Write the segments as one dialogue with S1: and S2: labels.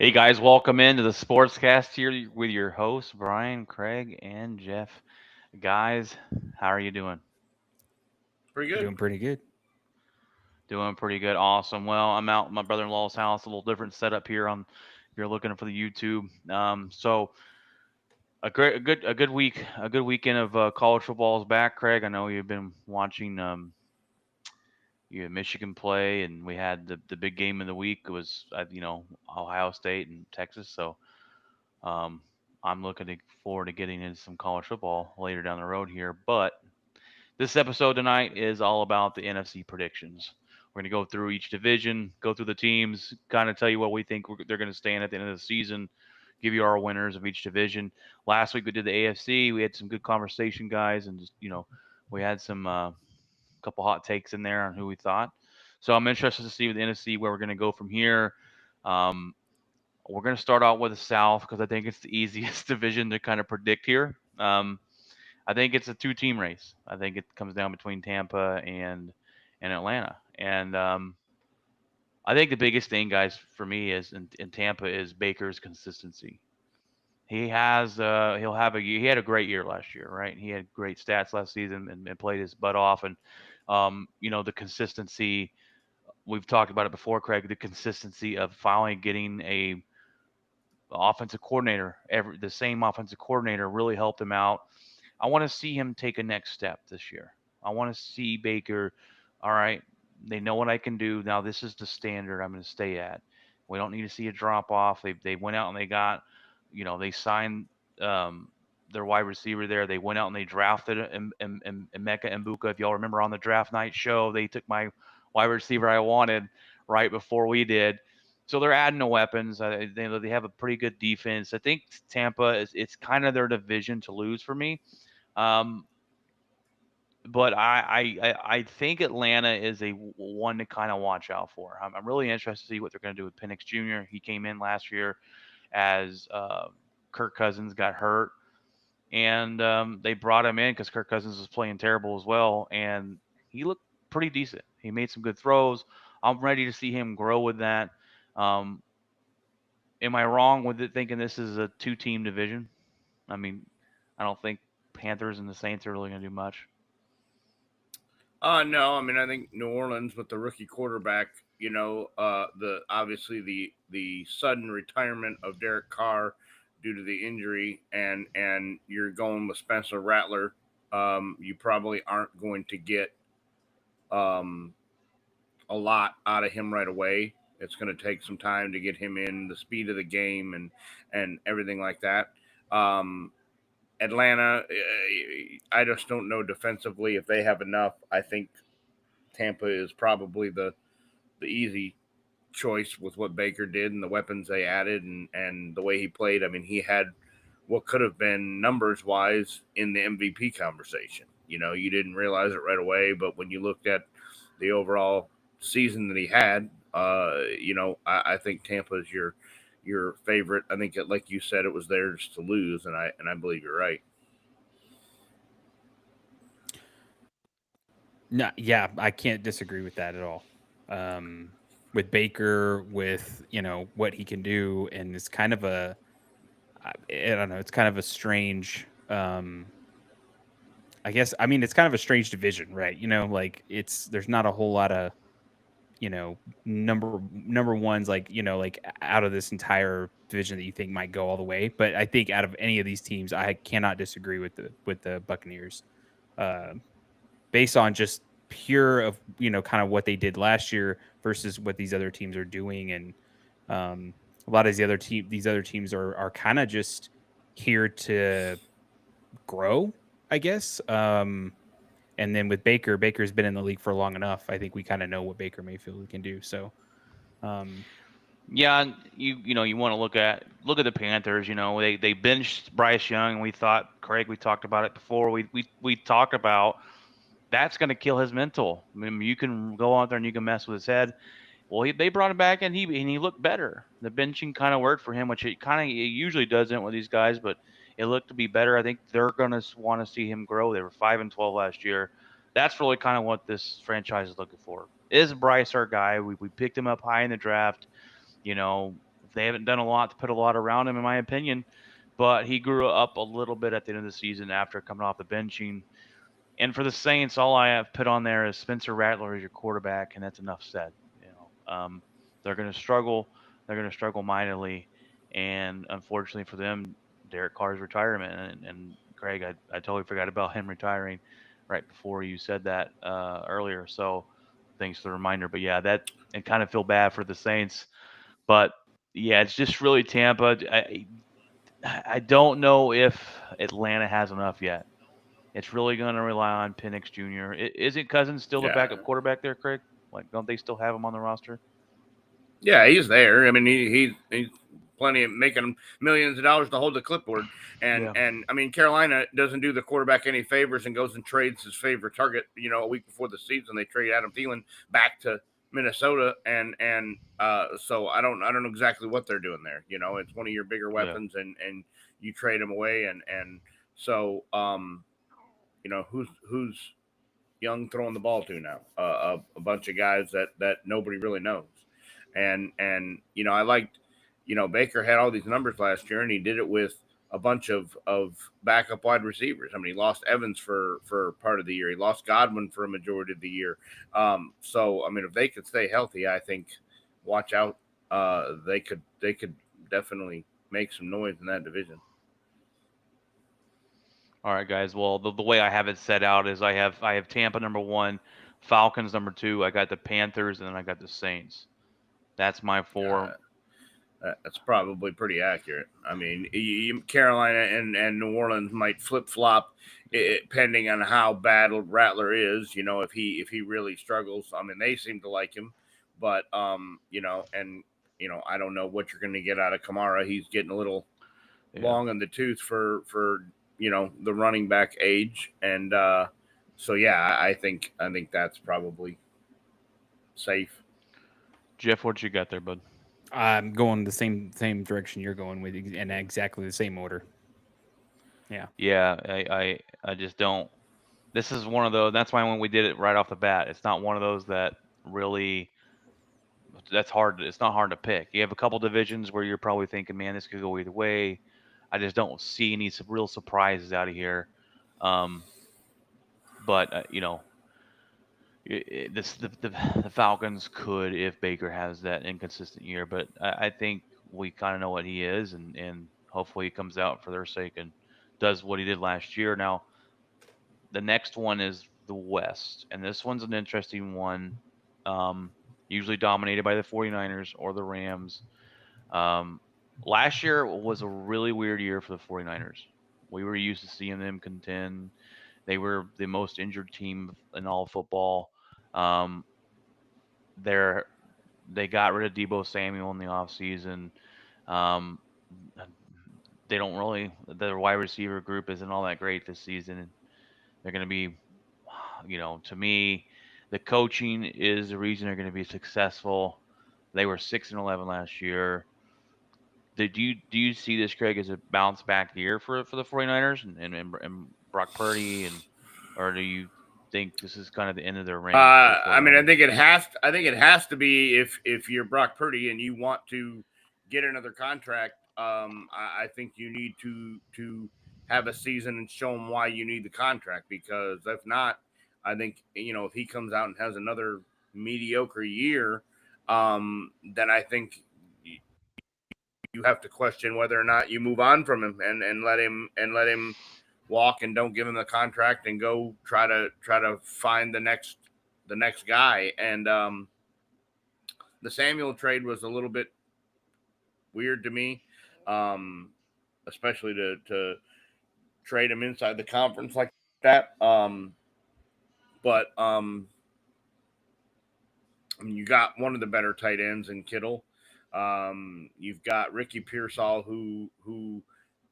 S1: Hey guys, welcome into the Sportscast here with your hosts Brian, Craig, and Jeff. Guys, how are you doing?
S2: Pretty good.
S3: Doing pretty good.
S1: Doing pretty good, awesome. Well, I'm out at my brother-in-law's house, a little different setup here on if you're looking for the YouTube. So a good weekend of college football is back. Craig, I know you've been watching. You had Michigan play, and we had the big game of the week. It was Ohio State and Texas. So Um, I'm forward to getting into some college football later down the road here. But this episode tonight is all about the NFC predictions. We're going to go through each division, go through the teams, kind of tell you what we think they're going to stand at the end of the season, give you our winners of each division. Last week we did the AFC. We had some good conversation, guys, and just we had some couple hot takes in there on who we thought. So I'm interested to see with the NFC where we're going to go from here. Um, we're going to start out with the South because I think it's the easiest division to kind of predict here. I think it's a two-team race. I think it comes down between Tampa and Atlanta, and I think the biggest thing, guys, for me is in Tampa is Baker's consistency. He had a great year last year, right? He had great stats last season and played his butt off, and the consistency. We've talked about it before, Craig. The consistency of finally getting a offensive coordinator, the same offensive coordinator, really helped him out. I want to see him take a next step this year. I want to see Baker. All right, they know what I can do. Now this is the standard I'm going to stay at. We don't need to see a drop off. They went out and they got, they signed um, their wide receiver there. They went out and they drafted Emeka Mbuka. If y'all remember on the draft night show, they took my wide receiver I wanted right before we did. So they're adding the weapons. They have a pretty good defense. I think Tampa is it's kind of their division to lose for me. Um, but I think Atlanta is a one to kind of watch out for. I'm really interested to see what they're going to do with Penix Jr. He came in last year as Kirk Cousins got hurt, and they brought him in because Kirk Cousins was playing terrible as well, and he looked pretty decent. He made some good throws. I'm ready to see him grow with that. Um, am I wrong with it thinking this is a two-team division? I mean, I don't think Panthers and the Saints are really going to do much.
S2: No, I mean I think New Orleans with the rookie quarterback, the obviously the sudden retirement of Derek Carr due to the injury, and you're going with Spencer Rattler. You probably aren't going to get um, a lot out of him right away. It's going to take some time to get him in the speed of the game and everything like that. Um, Atlanta, I just don't know defensively if they have enough. I think Tampa is probably the easy choice with what Baker did and the weapons they added and the way he played. I mean, he had what could have been numbers wise in the MVP conversation. You didn't realize it right away, but when you looked at the overall season that he had, I think Tampa is your favorite. I think, like you said, it was theirs to lose, and I believe you're right.
S3: No, yeah, I can't disagree with that at all. With Baker, with what he can do, and it's kind of I don't know, it's kind of a strange. I guess I mean it's kind of a strange division, right? Like there's not a whole lot of number ones like like out of this entire division that you think might go all the way. But I think out of any of these teams, I cannot disagree with the Buccaneers. Uh, Based on just pure of kind of what they did last year versus what these other teams are doing, and a lot of these other teams are kind of just here to grow, I guess. And then with Baker's been in the league for long enough. I think we kind of know what Baker Mayfield can do. So um,
S1: Yeah, and you want to look at the Panthers. They benched Bryce Young. We thought, Craig, we talked about it before. We talked about that's going to kill his mental. I mean, you can go out there and you can mess with his head. Well, they brought him back and he looked better. The benching kind of worked for him, which it usually doesn't with these guys, but it looked to be better. I think they're going to want to see him grow. They were 5-12 last year. That's really kind of what this franchise is looking for. Is Bryce our guy? We picked him up high in the draft. You know, they haven't done a lot to put a lot around him, in my opinion. But he grew up a little bit at the end of the season after coming off the benching. And for the Saints, all I have put on there is Spencer Rattler as your quarterback, and that's enough said. They're going to struggle. They're going to struggle mightily, and unfortunately for them, Derek Carr's retirement. And Craig, I totally forgot about him retiring right before you said that earlier. So thanks for the reminder. But yeah, that and kind of feel bad for the Saints. But yeah, it's just really Tampa. I don't know if Atlanta has enough yet. It's really going to rely on Penix Jr. Isn't Cousins still the
S2: Yeah.
S1: backup quarterback there, Craig? Like, don't they still have him on the roster?
S2: Yeah, he's there. I mean, he's plenty of making millions of dollars to hold the clipboard, and
S1: Yeah.
S2: I mean, Carolina doesn't do the quarterback any favors and goes and trades his favorite target. A week before the season, they trade Adam Thielen back to Minnesota, and so I don't know exactly what they're doing there. It's one of your bigger weapons, and you trade him away, and so who's Young throwing the ball to now? A bunch of guys that nobody really knows. And I liked, Baker had all these numbers last year, and he did it with a bunch of backup wide receivers. I mean, he lost Evans for part of the year. He lost Godwin for a majority of the year. So I mean, if they could stay healthy, I think watch out. They could definitely make some noise in that division.
S1: All right, guys. Well, the way I have it set out is I have Tampa number 1, Falcons number 2. I got the Panthers, and then I got the Saints. That's my 4.
S2: That's probably pretty accurate. I mean, Carolina and New Orleans might flip flop, depending on how bad Rattler is. If he really struggles. I mean, they seem to like him, but I don't know what you're going to get out of Kamara. He's getting a little long in the tooth for the running back age, and so yeah, I think that's probably safe.
S1: Jeff, what you got there, bud?
S3: I'm going the same direction you're going with, in exactly the same order. Yeah.
S1: Yeah, I just don't. This is one of those. That's why when we did it right off the bat, it's not one of those that really. That's hard. It's not hard to pick. You have a couple divisions where you're probably thinking, man, this could go either way. I just don't see any real surprises out of here. But the Falcons could if Baker has that inconsistent year. But I think we kind of know what he is, and hopefully he comes out for their sake and does what he did last year. Now, the next one is the West, and this one's an interesting one. Usually dominated by the 49ers or the Rams. Last year was a really weird year for the 49ers. We were used to seeing them contend. They were the most injured team in all of football. Um, they got rid of Debo Samuel in the offseason. Um, they don't really, their wide receiver group isn't all that great this season. They're going to be, to me, the coaching is the reason they're going to be successful. They were 6-11 last year. Do you see this, Craig, as a bounce back year for the 49ers and Brock Purdy, or do you think this is kind of the end of their reign?
S2: I mean, I think it has to be if you're Brock Purdy and you want to get another contract. I think you need to have a season and show him why you need the contract, because if not, I think if he comes out and has another mediocre year, then I think you have to question whether or not you move on from him and let him walk and don't give him the contract and go try to find the next guy. And the Samuel trade was a little bit weird to me, especially to trade him inside the conference like that. But I mean, you got one of the better tight ends in Kittle. You've got Ricky Pearsall, who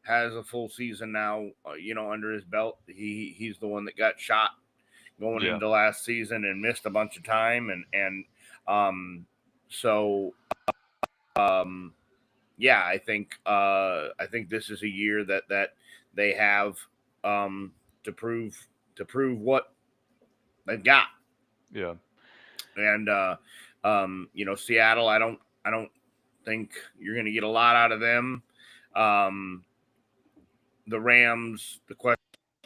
S2: has a full season now, under his belt. He's the one that got shot going into last season and missed a bunch of time, so yeah, I think this is a year that they have to prove what they've got.
S1: Yeah.
S2: And Seattle, I don't think you're going to get a lot out of them. Um, the Rams, the question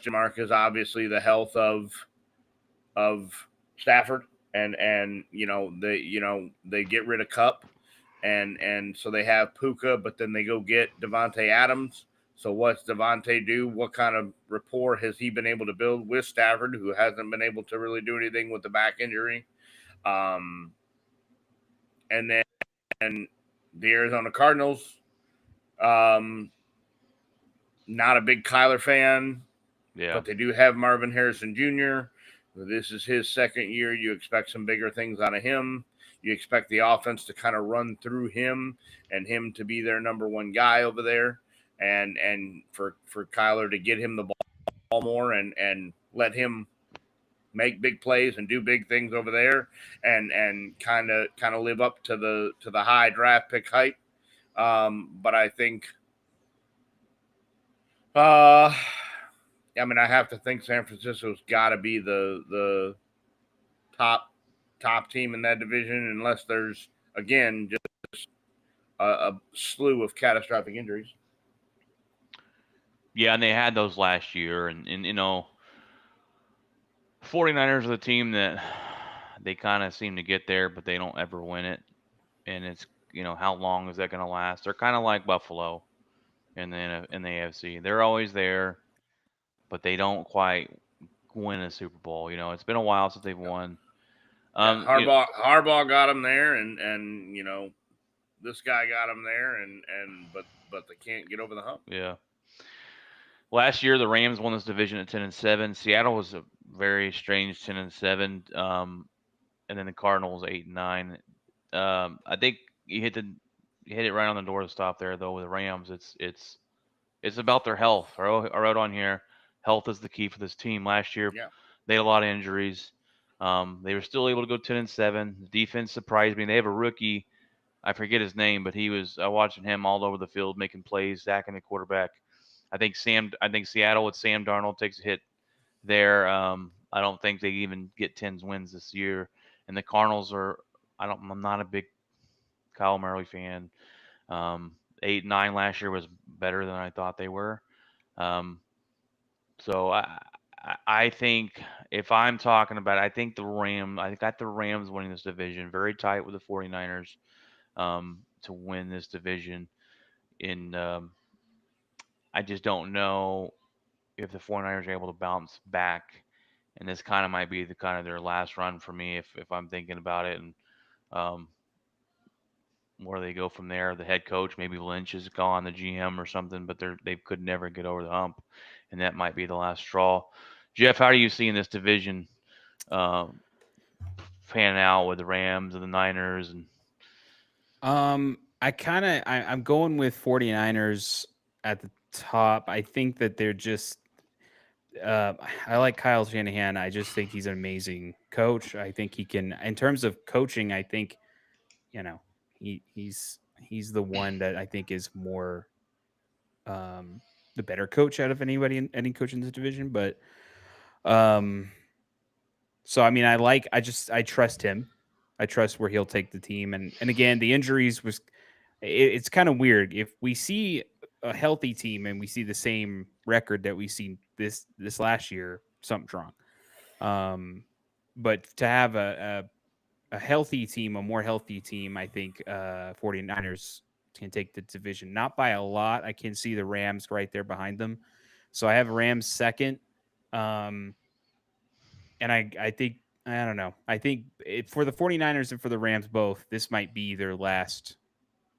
S2: mark is obviously the health of Stafford, and they get rid of Cup, and so they have Puka, but then they go get Devontae Adams. So what's Devontae do? What kind of rapport has he been able to build with Stafford, who hasn't been able to really do anything with the back injury? And then the Arizona Cardinals. Not a big Kyler fan, but they do have Marvin Harrison Jr. This is his second year. You expect some bigger things out of him. You expect the offense to kind of run through him and him to be their number one guy over there, and for Kyler to get him the ball more and let him make big plays and do big things over there, and kind of live up to the high draft pick hype. But I think, I have to think San Francisco's got to be the top team in that division, unless there's again just a slew of catastrophic injuries.
S1: Yeah, and they had those last year, and 49ers are the team that they kind of seem to get there, but they don't ever win it. And it's, how long is that going to last? They're kind of like Buffalo in the AFC. They're always there, but they don't quite win a Super Bowl. It's been a while since they've won.
S2: Harbaugh got them there, and this guy got them there, but they can't get over the hump.
S1: Yeah. Last year, the Rams won this division at 10-7. Seattle was a very strange 10-7, and then the Cardinals 8-9. I think you hit it right on the door to stop there, though. With the Rams, it's about their health. I wrote on here, health is the key for this team. Last year, they had a lot of injuries. They were still able to go 10-7. The defense surprised me. They have a rookie, I forget his name, but I watching him all over the field making plays, sacking the quarterback. I think Seattle with Sam Darnold takes a hit there. I don't think they even get 10 wins this year. And the Cardinals I'm not a big Kyle Murray fan. 8-9 last year was better than I thought they were. So I think if I'm talking about it, I got the Rams winning this division, very tight with the 49ers to win this division. I just don't know if the 49ers are able to bounce back, and this kind of might be the kind of their last run for me if I'm thinking about it, and where they go from there. The head coach, maybe Lynch, is gone, the GM or something, but they could never get over the hump, and that might be the last straw. Jeff, how are you seeing this division panning out with the Rams and the Niners? And
S3: I'm going with 49ers at the top. I think that they're just I like Kyle Shanahan. I just think he's an amazing coach. I think he can, in terms of coaching, I think, he's the one that I think is more the better coach out of any coach in this division. But so I trust him. I trust where he'll take the team. And again, the injuries it's kind of weird. If we see a healthy team and we see the same record that we seen this last year, something's wrong. But to have a healthy team, a more healthy team, I think 49ers can take the division. Not by a lot. I can see the Rams right there behind them. So I have Rams second. And I think, I don't know. I think for the 49ers and for the Rams both, this might be their last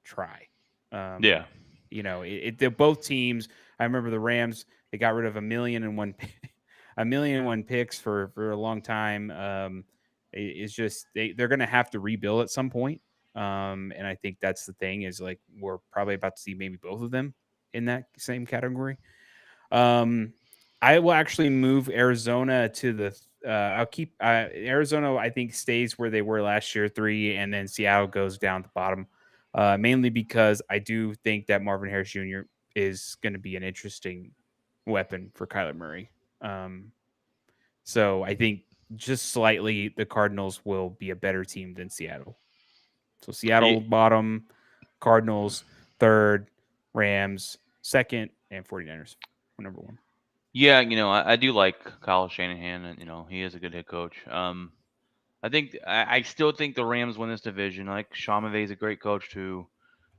S3: try.
S1: Yeah.
S3: They're both teams. I remember the Rams, they got rid of 1,000,001 picks for a long time. It's just they're going to have to rebuild at some point. And I think that's the thing is, like, we're probably about to see maybe both of them in that same category. I will actually move Arizona to the I'll keep Arizona. I think stays where they were last year, 3, and then Seattle goes down at the bottom. Mainly because I do think that Marvin Harris Jr. is going to be an interesting weapon for Kyler Murray. So I think just slightly the Cardinals will be a better team than Seattle. So Seattle bottom, Cardinals third, Rams second, and 49ers number one.
S1: Yeah, I do like Kyle Shanahan, and he is a good head coach. I still think the Rams win this division. I like Sean McVay's a great coach too.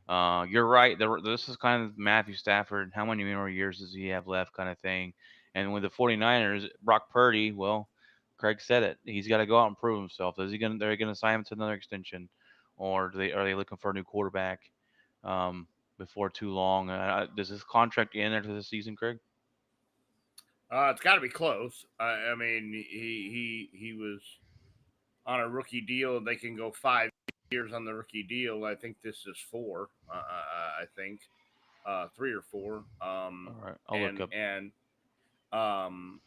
S1: You're right. This is kind of Matthew Stafford. How many more years does he have left, kind of thing. And with the 49ers, Brock Purdy, well, Craig said it. He's got to go out and prove himself. They're gonna sign him to another extension, or are they looking for a new quarterback before too long? Does his contract end after the season, Craig?
S2: It's got to be close. I mean, he was on a rookie deal. They can go 5 years on the rookie deal. I think this is 4. I think 3 or 4.
S1: All right, I'll look up.
S2: And and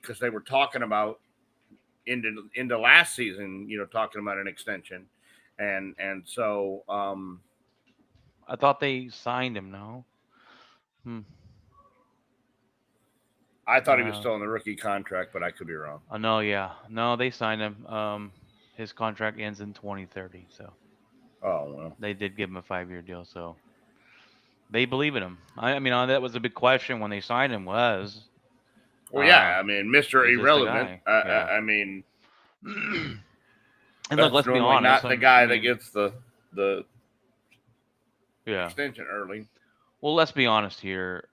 S2: because they were talking about into last season, talking about an extension, and so
S1: I thought they signed him. No.
S2: I thought he was still on the rookie contract, but I could be wrong.
S1: No, yeah, no, they signed him. His contract ends in 2030, so.
S2: Oh well.
S1: They did give him a 5-year deal, so they believe in him. I mean, that was a big question when they signed him. Was.
S2: Well, yeah, I mean, Mr. Irrelevant. I mean,
S1: and look, let's be honest.
S2: Not the guy that gets the extension early.
S1: Well, let's be honest here.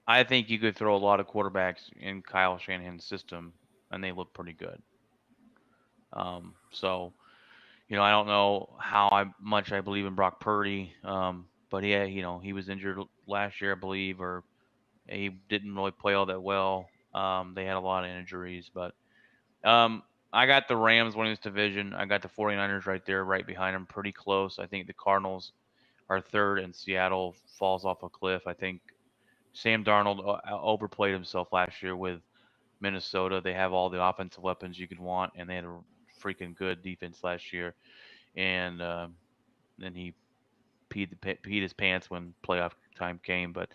S1: I think you could throw a lot of quarterbacks in Kyle Shanahan's system, and they look pretty good. So, I don't know how much I believe in Brock Purdy, but yeah, he was injured last year, I believe, or he didn't really play all that well. They had a lot of injuries, but I got the Rams winning this division. I got the 49ers right there, right behind them, pretty close. I think the Cardinals are third, and Seattle falls off a cliff. I think Sam Darnold overplayed himself last year with Minnesota. They have all the offensive weapons you could want, and they had a freaking good defense last year. And then he peed his pants when playoff time came. But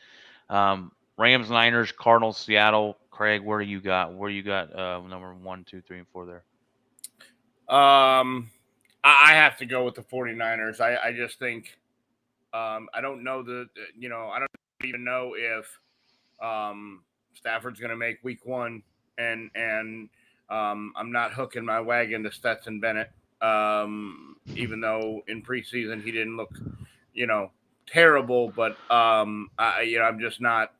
S1: Rams, Niners, Cardinals, Seattle. Craig, where do you got? Number 1, 2, 3, and 4 there?
S2: I have to go with the 49ers. I just think I don't know I don't even know if Stafford's going to make week 1, and I'm not hooking my wagon to Stetson Bennett, even though in preseason he didn't look, terrible, but I'm just not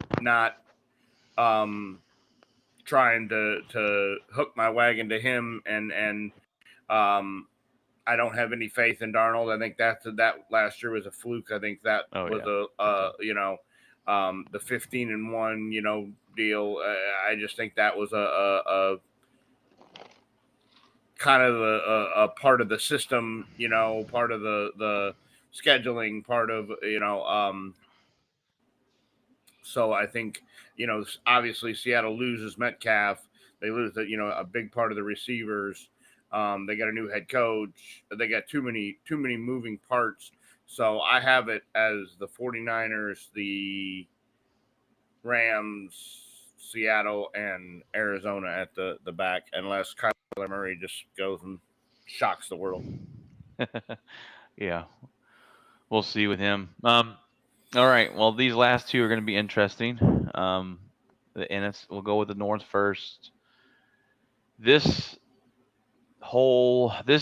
S2: trying to hook my wagon to him, and I don't have any faith in Darnold. I think that last year was a fluke. I think that was the 15-1 deal. I just think that was a kind of a part of the system, part of the scheduling, part of so I think obviously Seattle loses Metcalf. They lose a big part of the receivers. They got a new head coach. They got too many moving parts. So I have it as the 49ers, the Rams, Seattle, and Arizona at the back, unless Kyler Murray just goes and shocks the world.
S1: Yeah. We'll see with him. All right. Well, these last two are going to be interesting. The NFC, we'll go with the North first. This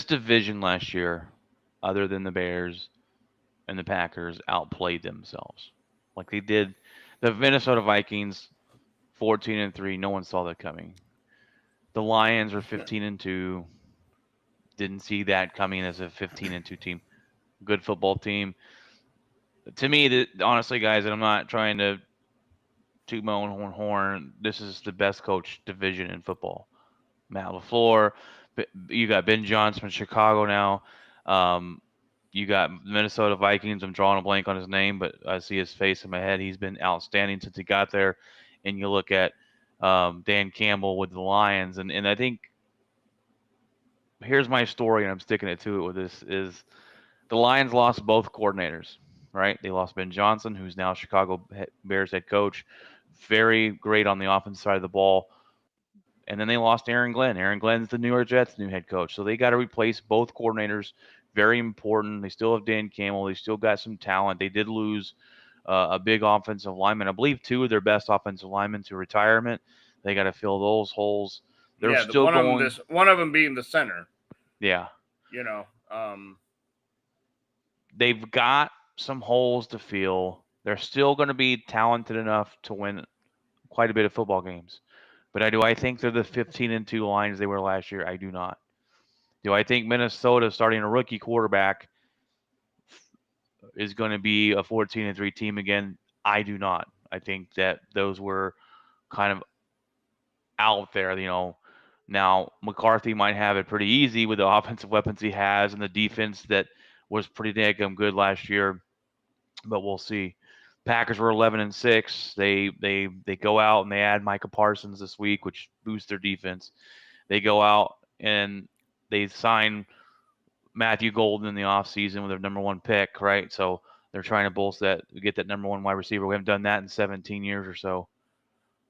S1: division last year, other than the Bears and the Packers, outplayed themselves. Like they did the Minnesota Vikings 14-3. No one saw that coming. The Lions are 15-2. Didn't see that coming as a 15-2 team. Good football team. To me, honestly, guys, and I'm not trying to toot my own horn. This is the best coach division in football. Matt LaFleur. You got Ben Johnson from Chicago now. You got Minnesota Vikings. I'm drawing a blank on his name, but I see his face in my head. He's been outstanding since he got there. And you look at Dan Campbell with the Lions, and I think here's my story, and I'm sticking it to it with this, is the Lions lost both coordinators, right? They lost Ben Johnson, who's now Chicago Bears head coach. Very great on the offensive side of the ball. And then they lost Aaron Glenn. Aaron Glenn's the New York Jets' new head coach. So they got to replace both coordinators very important. They still have Dan Campbell. They still got some talent. They did lose a big offensive lineman. I believe two of their best offensive linemen to retirement. They got to fill those holes. They're
S2: Yeah,
S1: still going.
S2: one of them being the center.
S1: Yeah,
S2: You know,
S1: they've got some holes to fill. They're still going to be talented enough to win quite a bit of football games. But do I think they're the 15-2 Lions they were last year? I do not. Do I think Minnesota starting a rookie quarterback is going to be a 14-3 team again? I do not. I think that those were kind of out there. Now McCarthy might have it pretty easy with the offensive weapons he has and the defense that was pretty damn good last year, but we'll see. Packers were 11-6. They go out and they add Micah Parsons this week, which boosts their defense. They go out and they sign Matthew Golden in the offseason with their number one pick, right? So they're trying to bolster that, get that number one wide receiver. We haven't done that in 17 years or so.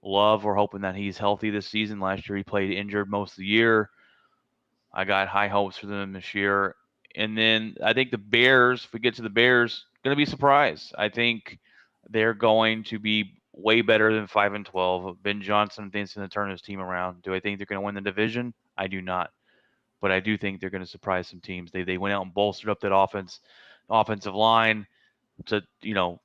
S1: Love, we're hoping that he's healthy this season. Last year he played injured most of the year. I got high hopes for them this year. And then I think the Bears, if we get to the Bears, going to be surprised. I think they're going to be way better than 5-12. Ben Johnson thinks he's going to turn his team around. Do I think they're going to win the division? I do not. But I do think they're going to surprise some teams. They went out and bolstered up that offensive line to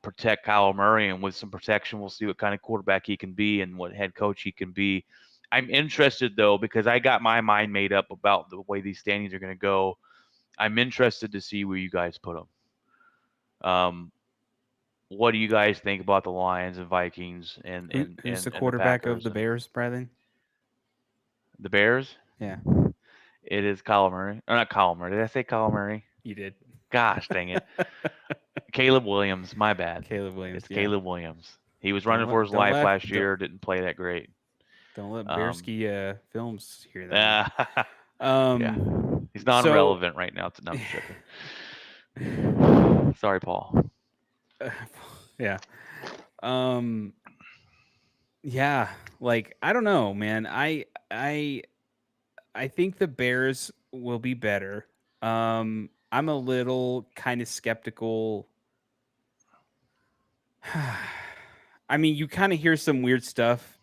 S1: protect Kyle Murray, and with some protection, we'll see what kind of quarterback he can be and what head coach he can be. I'm interested though because I got my mind made up about the way these standings are going to go. I'm interested to see where you guys put them. What do you guys think about the Lions and Vikings and
S3: who's the
S1: and
S3: quarterback
S1: the
S3: of the Bears, Bradley?
S1: The Bears?
S3: Yeah,
S1: It is Kyle Murray. Or not Kyle Murray. Did I say Kyle Murray?
S3: you did.
S1: Gosh, dang it. Caleb Williams. My bad.
S3: Caleb Williams.
S1: It's Caleb Williams. He was running for his life last year. Didn't play that great.
S3: Don't let Bearski Films hear that.
S1: Yeah. He's non-relevant right now. No, I'm joking. Sorry, Paul.
S3: Yeah. Yeah. Like, I don't know, man. I think the Bears will be better. I'm a little kind of skeptical. I mean, you kind of hear some weird stuff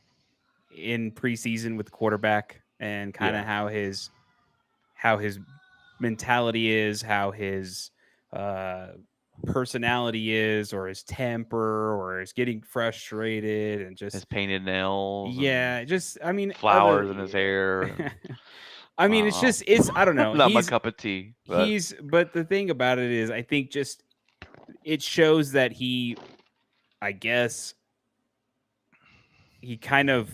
S3: in preseason with the quarterback and kind of how his mentality is, how his personality is, or his temper, or his getting frustrated, and just
S1: his painted nails.
S3: Yeah, just
S1: flowers in his hair.
S3: I mean, it's I don't know.
S1: Not my cup of tea.
S3: But the thing about it is, I think just it shows that I guess he kind of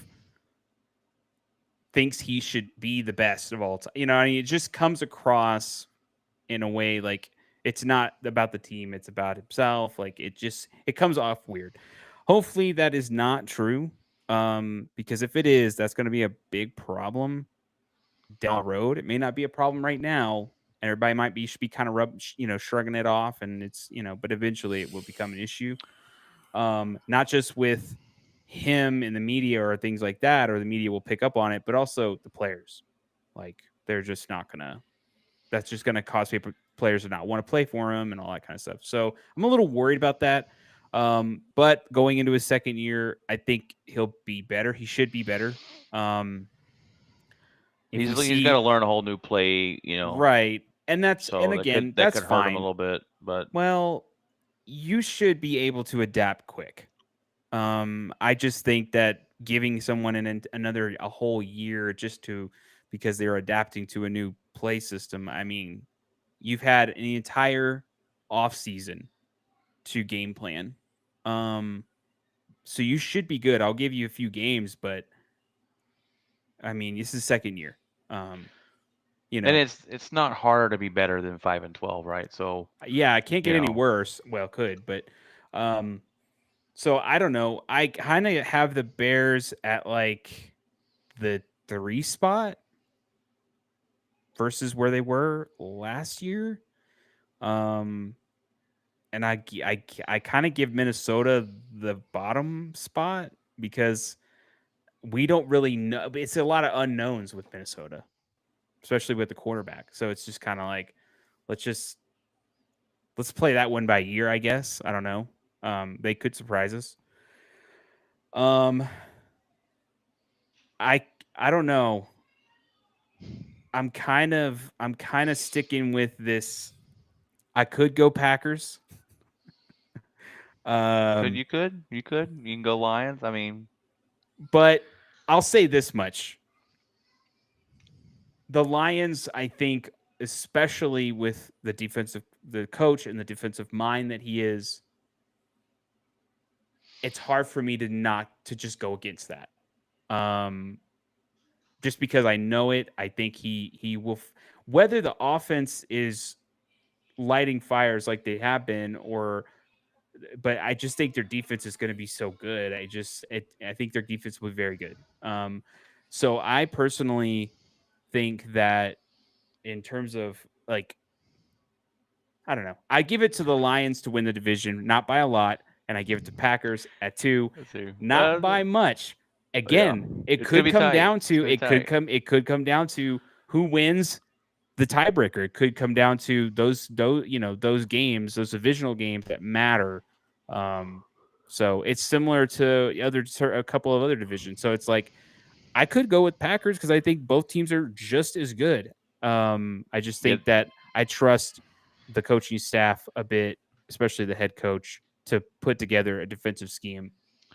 S3: thinks he should be the best of all time. It just comes across in a way like it's not about the team, it's about himself. Like it comes off weird. Hopefully that is not true. Because if it is, that's going to be a big problem down the road. It may not be a problem right now, and everybody might be kind of shrugging it off, and it's but eventually it will become an issue. Not just with him in the media or things like that, or the media will pick up on it, but also the players. Like they're just not gonna. That's just gonna cause players to not want to play for him and all that kind of stuff. So I'm a little worried about that. But going into his second year, I think he'll be better. He should be better.
S1: He's got to learn a whole new play,
S3: Right. And that's fine.
S1: Hurt him a little bit, but
S3: you should be able to adapt quick. I just think that giving someone a whole year because they're adapting to a new play system. I mean, you've had an entire off season to game plan. So you should be good. I'll give you a few games, but I mean, this is second year.
S1: And it's not harder to be better than 5-12, right? So
S3: yeah, I can't get any worse. Well, could, but so I don't know. I kind of have the Bears at like the 3 spot versus where they were last year. And I kind of give Minnesota the bottom spot because we don't really know. It's a lot of unknowns with Minnesota, especially with the quarterback. So it's just kind of like, let's play that one by ear, I guess. I don't know. They could surprise us. Um, I I don't know. I'm kind of sticking with this. I could go Packers.
S1: Could
S3: Um,
S1: you could you could you can go Lions. I mean,
S3: but I'll say this much: the Lions, I think, especially with the coach and the defensive mind that he is, it's hard for me to not to just go against that. Um, just because I know it, I think he will. Whether the offense is lighting fires like they have been, or but I just think their defense is going to be so good. I think their defense will be very good. So I personally think that in terms of like, I don't know, I give it to the Lions to win the division, not by a lot, and I give it to Packers at 2,
S1: let's see.
S3: not by much.
S1: Yeah,
S3: Again, it
S1: it's gonna
S3: could
S1: be
S3: come
S1: tight.
S3: down
S1: It's
S3: to
S1: gonna be tight.
S3: it could come down to who wins the tiebreaker. It could come down to those games, those divisional games that matter. Um, so it's similar to a couple of other divisions. So it's like I could go with Packers because I think both teams are just as good. I just
S1: Yeah,
S3: think that I trust the coaching staff a bit, especially the head coach, to put together a defensive scheme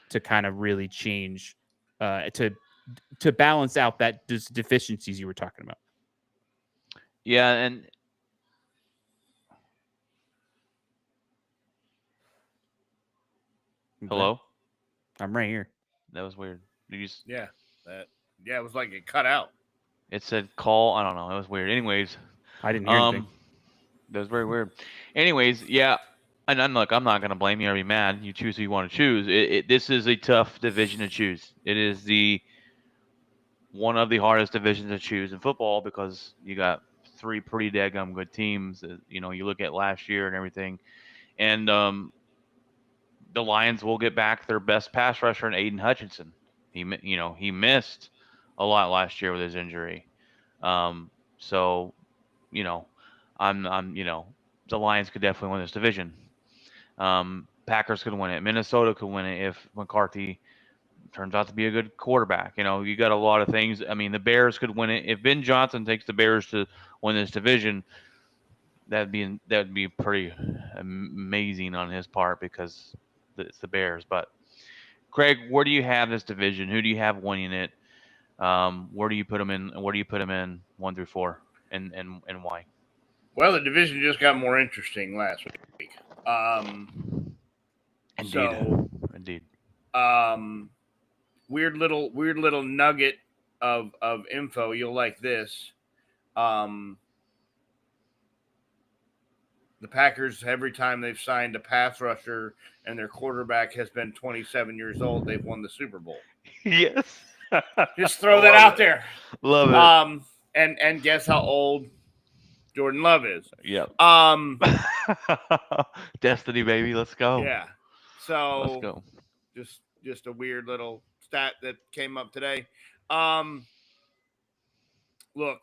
S3: to kind of really change, to balance out that deficiencies you were talking about.
S1: yeah, and
S3: Okay.
S1: hello.
S3: I'm right here.
S1: That was weird.
S2: Yeah, that it was like it cut out.
S1: It said call. I don't know. That was weird. Anyways,
S3: I didn't hear anything.
S1: um, that was very weird. Anyways, yeah, and look, I'm not gonna blame you or be mad. You choose who you want to choose. This is a tough division to choose. It is the one of the hardest divisions to choose in football because you got three pretty daggum good teams. You look at last year and everything, and the Lions will get back their best pass rusher in Aiden Hutchinson. He missed a lot last year with his injury. So you know, the Lions could definitely win this division. Packers could win it. Minnesota could win it if McCarthy turns out to be a good quarterback. You got a lot of things. I mean, the Bears could win it if Ben Johnson takes the Bears to win this division. That'd be pretty amazing on his part because it's the Bears. But Craig, where do you have this division? Who do you have winning it? Where do you put them in? Where do you put them in 1 through 4, and why?
S2: Well, the division just got more interesting last week.
S1: Indeed,
S2: So
S1: indeed.
S2: um, weird little nugget of info. You'll like this. Um, the Packers, every time they've signed a pass rusher and their quarterback has been 27 years old, they've won the Super Bowl.
S1: Yes.
S2: Just throw that out there.
S1: Love it.
S2: And guess how old Jordan Love is?
S1: Yep. Destiny, baby. Let's go.
S2: Yeah.
S1: Let's
S2: So
S1: go.
S2: just a weird little stat that came up today. Um, Look,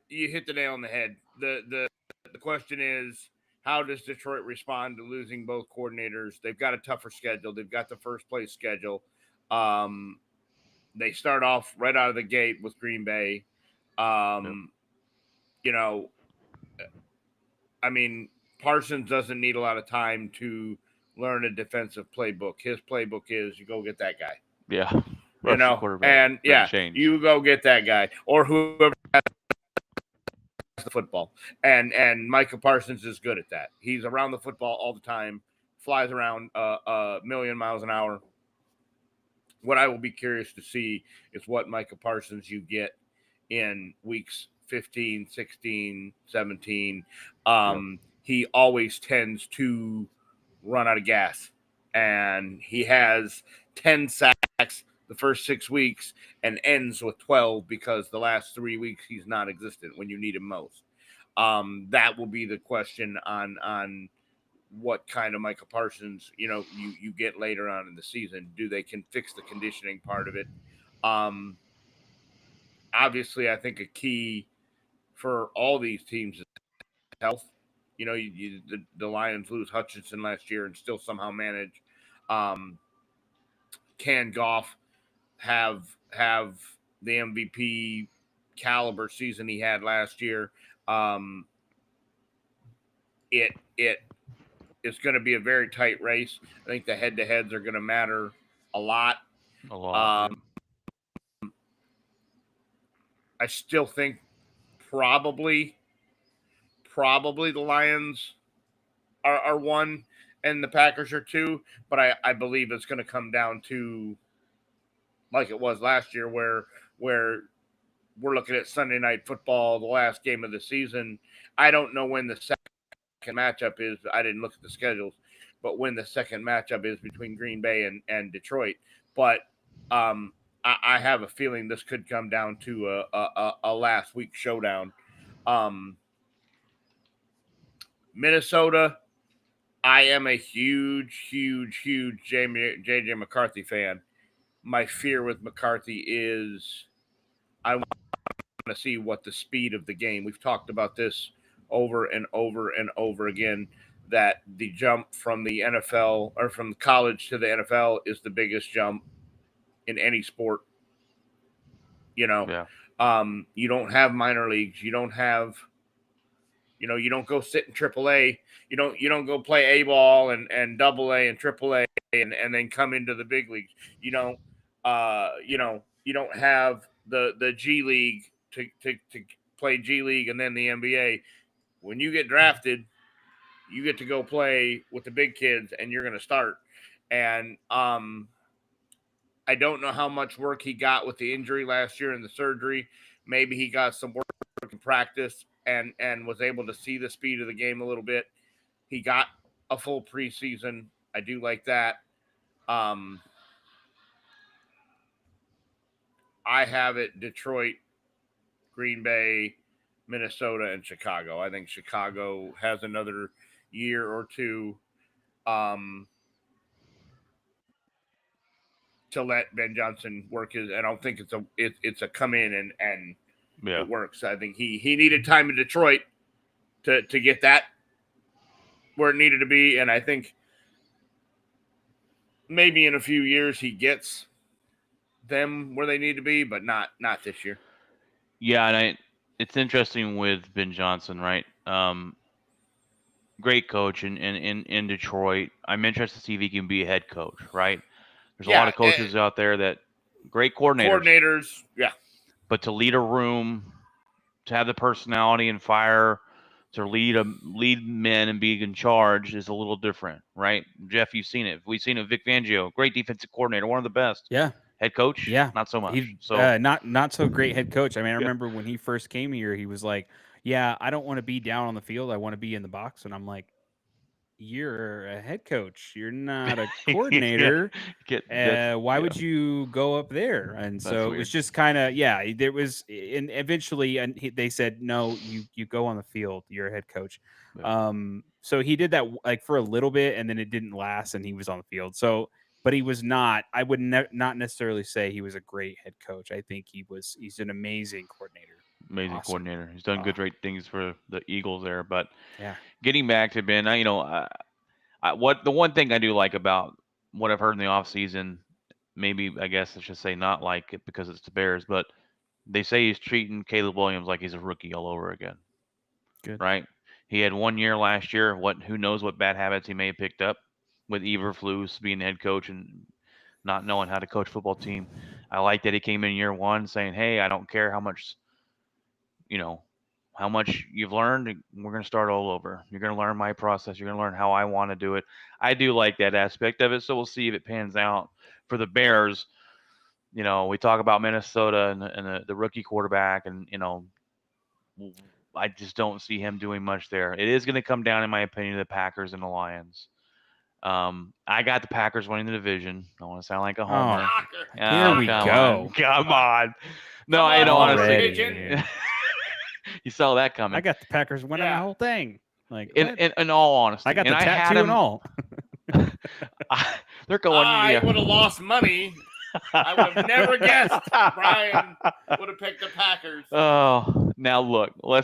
S2: you hit the nail on the head. The question is, how does Detroit respond to losing both coordinators? They've got a tougher schedule. They've got the first place schedule. Um, they start off right out of the gate with Green Bay.
S1: Yep.
S2: You know, I mean, Parsons doesn't need a lot of time to learn a defensive playbook. His playbook is you go get that guy.
S1: Yeah.
S2: You know,
S1: quarterback.
S2: and
S1: Doesn't
S2: yeah,
S1: change.
S2: you go get that guy or whoever has the football. And Micah Parsons is good at that. He's around the football all the time, flies around a million miles an hour. What I will be curious to see is what Micah Parsons you get in weeks 15, 16, 17. He always tends to run out of gas, and he has 10 sacks the first 6 weeks and ends with 12 because the last 3 weeks he's non-existent when you need him most. That will be the question on what kind of Micah Parsons, you get later on in the season. Do they can fix the conditioning part of it? Obviously, I think a key for all these teams is health. You know, the Lions lose Hutchinson last year and still somehow manage. Can Goff have the MVP caliber season he had last year? It is going to be a very tight race. I think the head-to-heads are going to matter a lot.
S1: A lot.
S2: I still think probably the Lions are one and the Packers are two, but I believe it's going to come down to like it was last year where we're looking at Sunday Night Football, the last game of the season. I don't know when the second matchup is. I didn't look at the schedules, but when the second matchup is between Green Bay and Detroit. But I have a feeling this could come down to a last week showdown. Minnesota, I am a huge J.J. McCarthy fan. My fear with McCarthy is I want to see what the speed of the game. We've talked about this over and over again, that the jump from the NFL or from college to the NFL is the biggest jump in any sport. You know, you don't have minor leagues. You don't have, you don't go sit in AAA. You don't go play A ball and AA and AAA and then come into the big leagues. You don't have the G League to play G League and then the NBA. When you get drafted, you get to go play with the big kids and you're going to start. And I don't know how much work he got with the injury last year and the surgery. Maybe he got some work in practice and was able to see the speed of the game a little bit. He got a full preseason. I do like that. I have it Detroit, Green Bay, Minnesota, and Chicago. I think Chicago has another year or two to let Ben Johnson work his. I don't think it's a come in and it works. I think he needed time in Detroit to get that where it needed to be, and I think maybe in a few years he gets them where they need to be, but not this year.
S1: Yeah, and it's interesting with Ben Johnson, right? Great coach in Detroit. I'm interested to see if he can be a head coach, right? There's a lot of coaches out there that great coordinators.
S2: Yeah.
S1: But to lead a room, to have the personality and fire, to lead men and be in charge is a little different, right? Jeff, you've seen it. We've seen it. Vic Fangio, great defensive coordinator, one of the best.
S3: Yeah.
S1: Head coach, not so much.
S3: Not so great head coach. I mean, I remember when he first came here, he was like, "Yeah, I don't want to be down on the field. I want to be in the box." And I'm like, "You're a head coach. You're not a coordinator. Why would you go up there?" And so it was just kind of there was, and eventually, and they said, "No, you go on the field. You're a head coach." Yeah. So he did that like for a little bit, and then it didn't last, and he was on the field. So. But he was not. I would not necessarily say he was a great head coach. I think he's an amazing coordinator.
S1: Amazing coordinator. He's done great things for the Eagles there. But getting back to Ben, the one thing I do like about what I've heard in the offseason, maybe I guess I should say not like it because it's the Bears, but they say he's treating Caleb Williams like he's a rookie all over again.
S3: Good.
S1: Right? He had 1 year last year. Who knows what bad habits he may have picked up with Eberflus being the head coach and not knowing how to coach a football team. I like that he came in year one saying, "Hey, I don't care how much you've learned. We're going to start all over. You're going to learn my process. You're going to learn how I want to do it." I do like that aspect of it. So we'll see if it pans out for the Bears. We talk about Minnesota and the rookie quarterback, and I just don't see him doing much there. It is going to come down, in my opinion, to the Packers and the Lions. I got the Packers winning the division. I don't want to sound like a homer.
S3: Here we go.
S1: Come on. No, I know, honestly. You saw that coming.
S3: I got the Packers winning the whole thing. Like
S1: in all honesty,
S3: I got the tattoo and all.
S2: They're going. I would have lost money I would have never guessed Brian would have picked the Packers.
S1: Oh, now look, and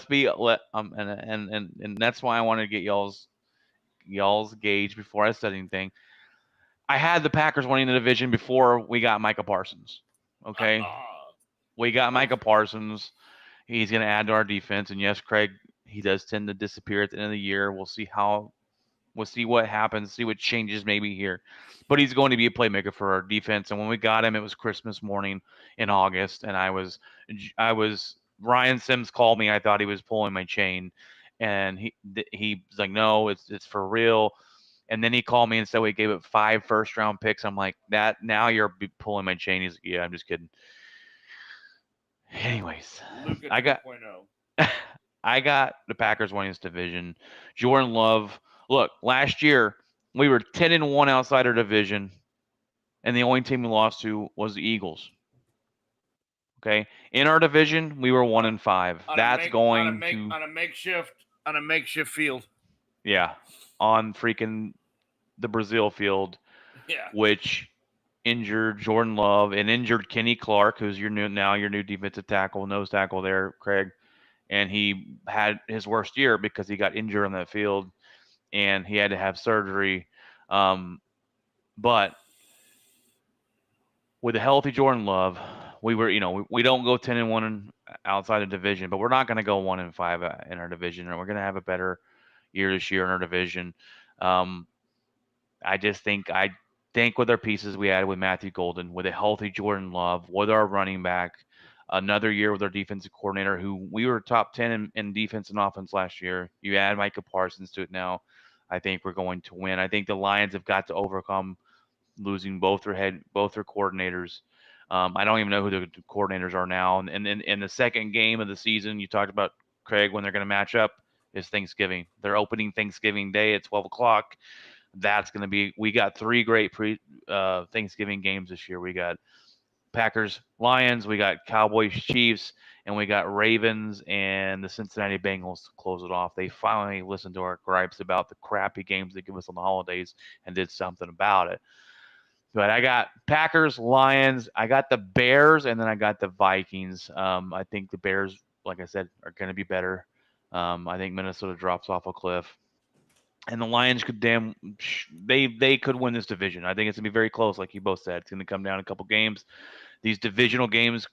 S1: that's why I want to get y'all's gauge before I said anything. I had the Packers winning the division before we got Micah Parsons. Okay, we got Micah Parsons. He's going to add to our defense, and yes, Craig, he does tend to disappear at the end of the year. We'll see what happens, see what changes maybe here. But he's going to be a playmaker for our defense. And when we got him, it was Christmas morning in August, and I was Ryan Sims called me. I thought he was pulling my chain, and he was like, "No, it's for real." And then he called me and said we gave up 5 first-round picks. I'm like, "That now you're pulling my chain." He's like, "Yeah, I'm just kidding." Anyways,
S2: Luka
S1: I got
S2: 2.0.
S1: I got the Packers winning this division. Jordan Love. Look, last year we were 10-1 outside our division, and the only team we lost to was the Eagles. Okay, in our division we were 1-5. That's going to
S2: on a makeshift field.
S1: yeah, on freaking the Brazil field,
S2: Yeah.
S1: which injured Jordan Love and injured Kenny Clark, who's your new defensive tackle, nose tackle there, Craig. And he had his worst year because he got injured on that field and he had to have surgery. But with a healthy Jordan Love, we were, we don't go 10-1 outside the division, but we're not going to go 1-5 in our division, and we're going to have a better year this year in our division. Um, I think with our pieces we added with Matthew Golden, with a healthy Jordan Love, with our running back, another year with our defensive coordinator, who we were top 10 in defense and offense last year. You add Micah Parsons to it now. I think we're going to win. I think the Lions have got to overcome losing both their coordinators. I don't even know who the coordinators are now. And in the second game of the season, you talked about Craig when they're going to match up is Thanksgiving. They're opening Thanksgiving Day at 12 o'clock. That's going to be. We got 3 great Thanksgiving games this year. We got Packers, Lions, we got Cowboys, Chiefs, and we got Ravens and the Cincinnati Bengals to close it off. They finally listened to our gripes about the crappy games they give us on the holidays and did something about it. But I got Packers, Lions, I got the Bears, and then I got the Vikings. I think the Bears, like I said, are going to be better. I think Minnesota drops off a cliff. And the Lions could they could win this division. I think it's gonna be very close, like you both said. It's gonna come down a couple games. These divisional games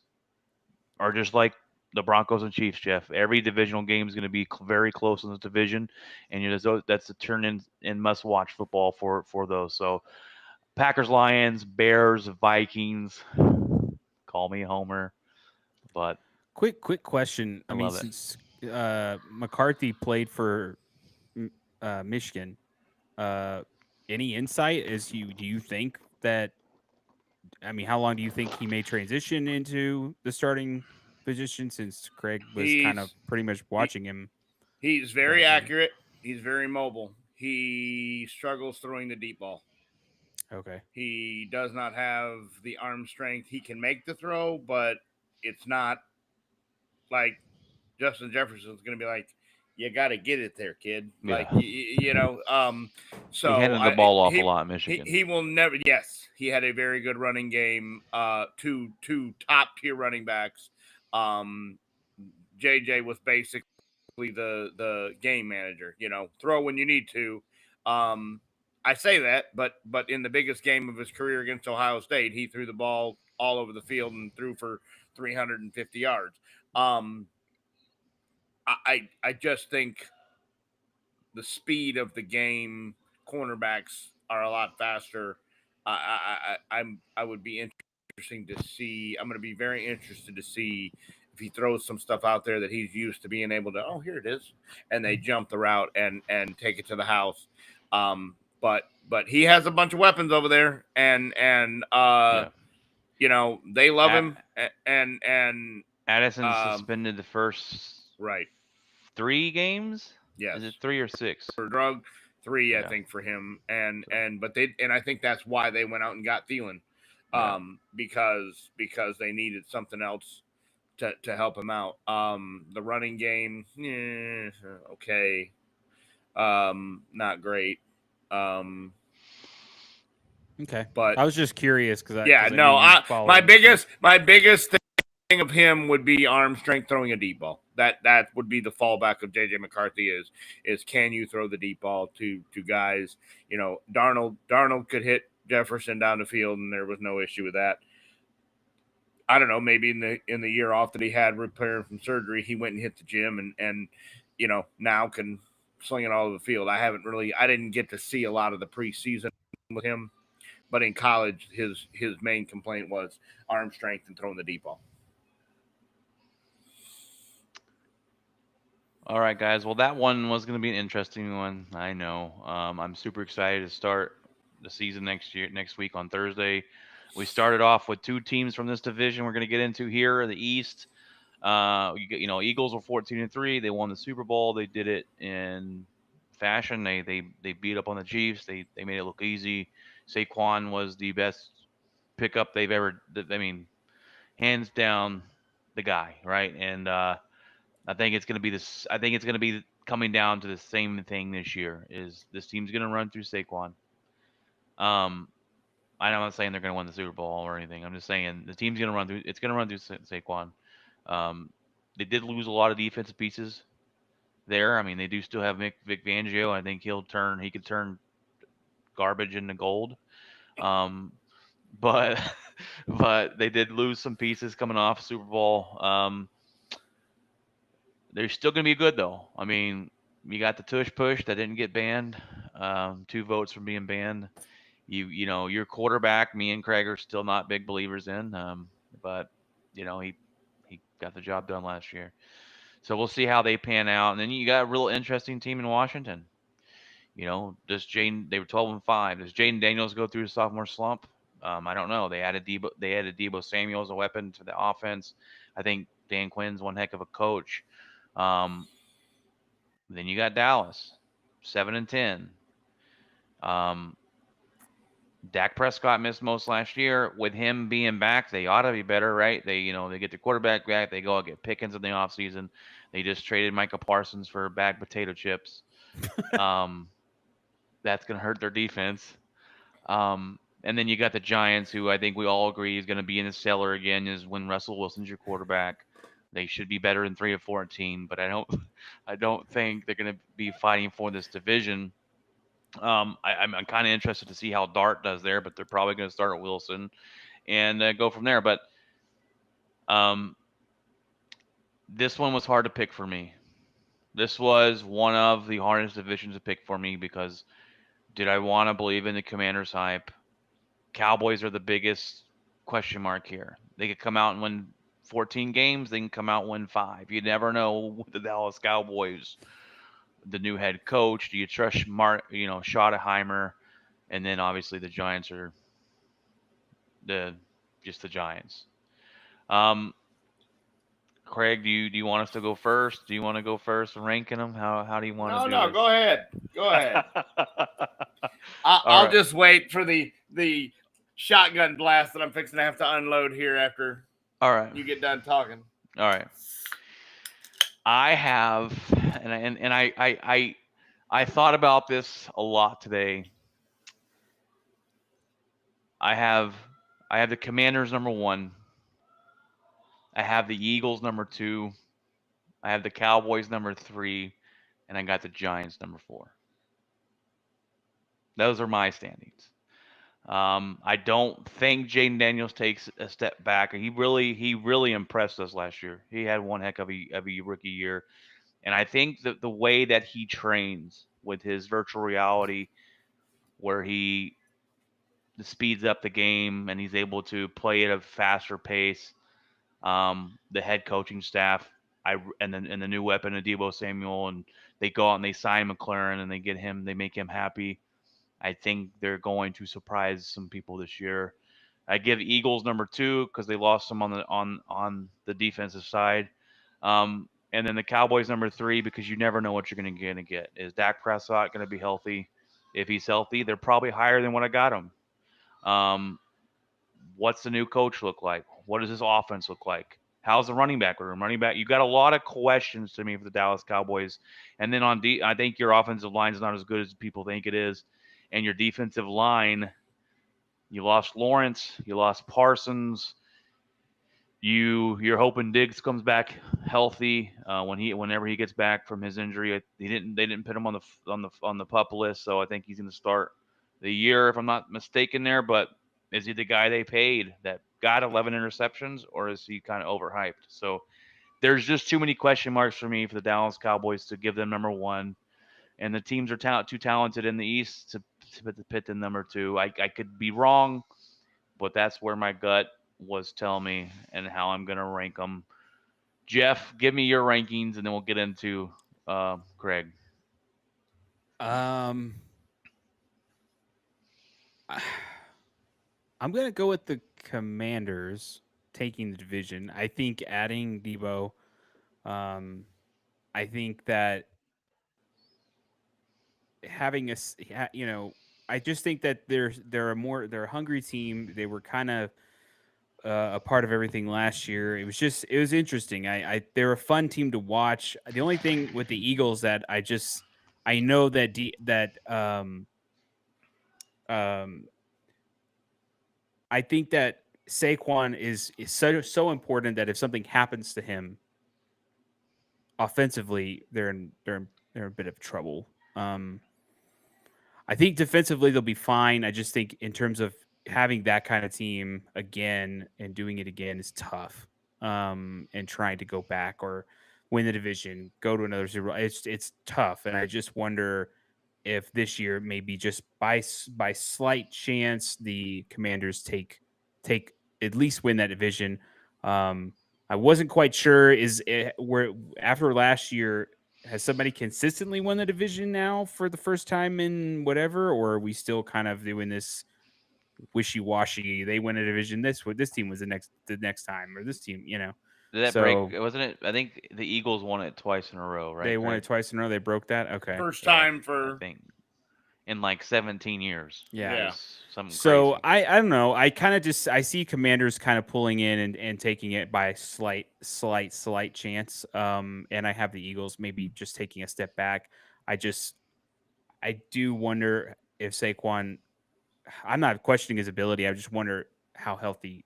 S1: are just like the Broncos and Chiefs, Jeff. Every divisional game is going to be very close in this division, and that's the turn in must watch football for those. So Packers, Lions, Bears, Vikings. Call me a homer, but
S3: Quick question.
S1: I
S3: I mean,
S1: love it.
S3: since McCarthy played for Michigan, any insight do you think that? I mean, how long do you think he may transition into the starting position? Since Craig was kind of
S2: He's
S3: pretty much
S2: he,
S3: watching him.
S2: he's very accurate. He's very mobile. He struggles throwing the deep ball.
S3: Okay.
S2: He does not have the arm strength. He can make the throw, but it's not like Justin Jefferson's going to be like, you got to get it there, kid. Like
S1: Yeah. He
S2: So
S1: handed the ball off a lot in Michigan.
S2: he will never. Yes, he had a very good running game. Two top tier running backs. JJ was basically the game manager. Throw when you need to. I say that, but in the biggest game of his career against Ohio State, he threw the ball all over the field and threw for 350 yards. I just think the speed of the game, cornerbacks are a lot faster. I would be interesting to see. I'm going to be very interested to see if he throws some stuff out there that he's used to being able to. Oh, here it is, and they jump the route and take it to the house. But he has a bunch of weapons over there, and
S1: Yeah.
S2: they love him, and
S1: Addison's suspended the first
S2: right.
S1: 3 games.
S2: Yes.
S1: Is it 3 or 6?
S2: For drug 3, I
S1: Yeah.
S2: think, for him, and I think that's why they went out and got Thielen, because they needed something else to help him out. The running game, okay, not great.
S3: Okay.
S2: But
S3: I was just curious because
S2: yeah, no, my biggest thing of him would be arm strength throwing a deep ball. That would be the fallback of JJ McCarthy is can you throw the deep ball to guys? You know, Darnold could hit Jefferson down the field and there was no issue with that. I don't know, maybe in the year off that he had repairing from surgery, he went and hit the gym and you know, now can sling it all over the field. I didn't get to see a lot of the preseason with him, but in college his main complaint was arm strength and throwing the deep ball.
S1: All right, guys. Well, that one was going to be an interesting one. I know. I'm super excited to start the season next week on Thursday. We started off with two teams from this division we're going to get into here, the East. Eagles were 14-3. They won the Super Bowl. They did it in fashion. They beat up on the Chiefs. They made it look easy. Saquon was the best pickup they've ever. I mean, hands down, the guy, right? And I think it's going to be this. I think it's going to be coming down to the same thing this year. Is this team's going to run through Saquon? I'm not saying they're going to win the Super Bowl or anything. I'm just saying the team's going to run through. It's going to run through Saquon. They did lose a lot of defensive pieces there. I mean, they do still have Vic Fangio. I think he could turn garbage into gold. But but they did lose some pieces coming off Super Bowl. They're still going to be good, though. I mean, you got the tush push that didn't get banned. 2 votes from being banned. You know, your quarterback, me and Craig are still not big believers in. But, you know, he got the job done last year. So we'll see how they pan out. And then you got a real interesting team in Washington. You know, they were 12-5. Does Jaden Daniels go through a sophomore slump? I don't know. They added Deebo Samuel as a weapon to the offense. I think Dan Quinn's one heck of a coach. Then you got Dallas, 7-10. Dak Prescott missed most last year. With him being back, they ought to be better, right? They get their quarterback back. They go out get Pickens in the offseason. They just traded Micah Parsons for a bag of potato chips. That's going to hurt their defense. And then you got the Giants, who I think we all agree is going to be in the cellar again, is when Russell Wilson's your quarterback. They should be better than 3-14, but I don't think they're going to be fighting for this division. I'm kind of interested to see how Dart does there, but they're probably going to start at Wilson and go from there. But this one was hard to pick for me. This was one of the hardest divisions to pick for me because did I want to believe in the Commanders hype? Cowboys are the biggest question mark here. They could come out and win 14 games. They can come out and win 5. You never know with the Dallas Cowboys. The new head coach. Do you trust Schottenheimer? And then obviously the Giants are just the Giants. Craig, do you want us to go first? Do you want to go first and ranking them? How do you want to do
S2: No,
S1: this?
S2: go ahead. I'll just wait for the shotgun blast that I'm fixing to have to unload here after you get done talking.
S1: All right. I have, and I thought about this a lot today. I have the Commanders number 1. I have the Eagles number 2. I have the Cowboys number 3, and I got the Giants number 4. Those are my standings. I don't think Jaden Daniels takes a step back. He really impressed us last year. He had one heck of a rookie year. And I think that the way that he trains with his virtual reality, where he speeds up the game and he's able to play at a faster pace, the head coaching staff, and the new weapon of Deebo Samuel, and they go out and they sign McLaurin and they make him happy. I think they're going to surprise some people this year. I give Eagles number 2 because they lost some on the defensive side. And then the Cowboys number 3 because you never know what you're going to get. Is Dak Prescott going to be healthy? If he's healthy, they're probably higher than what I got him. What's the new coach look like? What does his offense look like? How's the running back room? You got a lot of questions to me for the Dallas Cowboys. And then I think your offensive line is not as good as people think it is. And your defensive line You lost Lawrence. You lost Parsons. You're hoping Diggs comes back healthy whenever he gets back from his injury. They didn't put him on the pup list, so I think he's going to start the year if I'm not mistaken there. But is he the guy they paid that got 11 interceptions, or is he kind of overhyped? So there's just too many question marks for me for the Dallas Cowboys to give them number one, and the teams are too talented in the East to put them number two. I could be wrong, but that's where my gut was telling me and how I'm going to rank them. Jeff, give me your rankings, and then we'll get into Craig.
S3: I'm gonna go with the Commanders taking the division. I think adding Debo. I think that having I just think that they're a hungry team. They were kind of a part of everything last year. It was interesting. They're a fun team to watch. The only thing with the Eagles that I know that um I think that Saquon is so important that if something happens to him offensively, they're in a bit of trouble. I think defensively they'll be fine. I just think in terms of having that kind of team again and doing it again is tough. And trying to go back or win the division, go to another Super Bowl, it's tough. And I just wonder if this year maybe just by slight chance the Commanders take at least win that division. I wasn't quite sure where after last year has somebody consistently won the division now for the first time in whatever, or are we still kind of doing this wishy-washy? They win a division this team was the next time, or this team,
S1: Did that
S3: so
S1: break? Wasn't it? I think the Eagles won it twice in a row, right?
S3: they won it twice in a row. They broke that. Okay.
S2: First
S1: Yeah,
S2: time
S1: I
S2: for
S1: think in like 17 years.
S3: Yeah.
S2: Yeah.
S1: It was something
S3: So
S1: crazy.
S3: I don't know. I kind of just I see Commanders kind of pulling in and taking it by a slight chance. And I have the Eagles maybe just taking a step back. I do wonder if Saquon. I'm not questioning his ability. I just wonder how healthy